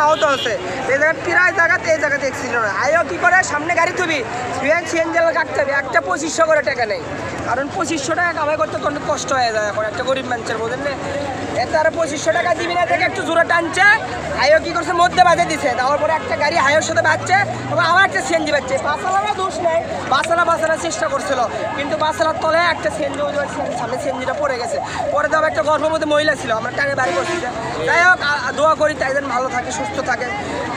আহত হচ্ছে। এই জায়গায় প্রায় জায়গাতে এই জায়গাতে অ্যাক্সিডেন্ট হয়। আয়ও কী করে সামনে গাড়ি তুবি সিএনজি কাটতে হবে, একটা 2500 করে টাকা নেই, কারণ 2500 টাকা কামাই করতে তো অনেক কষ্ট হয়ে যায় এখন একটা গরিব মানুষের, বুঝলেন। এতে আর 2500 টাকা দিবি না থেকে একটু জোরে টানছে, হাইও কী করছে মধ্যে বাজে দিছে, দেওয়ার পরে একটা গাড়ি হাইওর সাথে বাজছে, তবে আমার একটা সিএনজি বাজছে। বাসালারও দোষ নেই, বাসানোর চেষ্টা করছিল, কিন্তু বাসালার তলে একটা সিএনজি সামনে সিএনজিটা পড়ে গেছে। পরে তো একটা গর্ভবতী মহিলা ছিল, আমরা টানে বাড়ি করছি। যাই হোক, দোয়া করি তাই যেন ভালো থাকে, সুস্থ থাকে।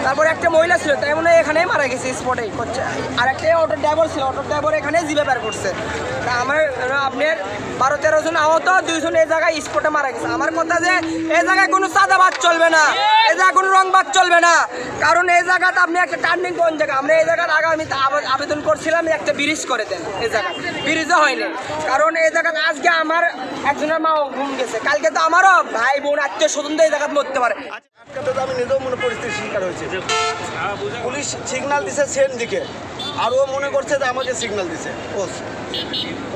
তারপরে একটা মহিলা ছিল, তাই মনে হয় এখানেই মারা গেছে স্পটেই করছে। আর একটা অটোর ড্রাইভার ছিল, অটোর ড্রাইভার এখানেই জিভে বের করছে। তা আমার আপনার 12-13 জন আহত, 2 জন এই জায়গায় স্পটে মারা গেছে। আমার কথা যে এই জায়গায় কোনো চাঁদাবাজ চলবে না, এই জায়গায় কোনো রংবাজ চলবে না, কারণ এই জায়গাতে আপনি একটা টার্নিং কোন জায়গা, আমরা এই জায়গার আগে আমি আবেদন করছিলাম একটা ব্রিজ করে দেন, এই জায়গায় ব্রিজও হয়নি। কারণ এই জায়গাতে আজকে আমার একজনের মা ঘুম গেছে, কালকে তো আমারও ভাই বোন আত্মীয় স্বজন এই জায়গায় মরতে পারে। আমি নিজেও মনে পরিস্থিতির শিকার হয়েছে। পুলিশ সিগন্যাল দিছে সেন দিকে, আর ও মনে করছে যে আমাকে সিগন্যাল দিছে।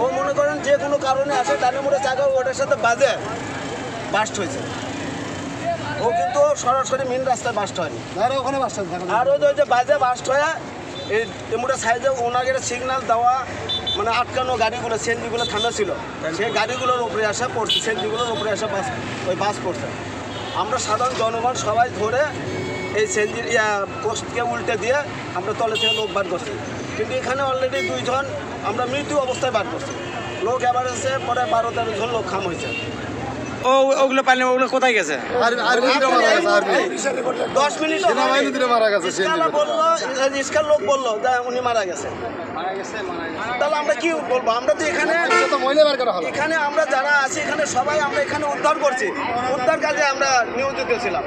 ও মনে করেন যে কোনো কারণে আসে ডানে মোড়ে জায়গা ওটার সাথে বাজে বাস্ট হয়েছে। ও কিন্তু সরাসরি মেন রাস্তায় বাস্ট হয়নি, ওখানে বাস্ট হয়েছে। আর ওই যে বাজে বাস্ট হয়ে এই টেম্পুটার সাইডে ওনাকে সিগন্যাল দেওয়া, মানে আটকানো গাড়িগুলো সেনজিগুলো ঠান্ডা ছিল, সেই গাড়িগুলোর উপরে আসা পড়ছে, সেনজিগুলোর উপরে আসা বাস পড়ছে। আমরা সাধারণ জনগণ সবাই ধরে এই সেনজির পোস্টকে উল্টে দিয়ে আমরা তলে থেকে লোক বার করছি, কিন্তু এখানে অলরেডি 2 জন আমরা মৃত্যু অবস্থায় বার করছি। লোক এবার এসে পরে 12-13 জন লোক খাম হয়েছে। ওগুলো পানি ওগুলো কোথায় গেছে? 10 মিনিট মারা গেছে। ইস্কার লোক বললো উনি মারা গেছে। তাহলে আমরা কি বলবো? আমরা তো এখানে আমরা যারা আছি এখানে সবাই আমরা এখানে উদ্ধার করছি, উদ্ধার কাজে আমরা নিয়োজিত ছিলাম।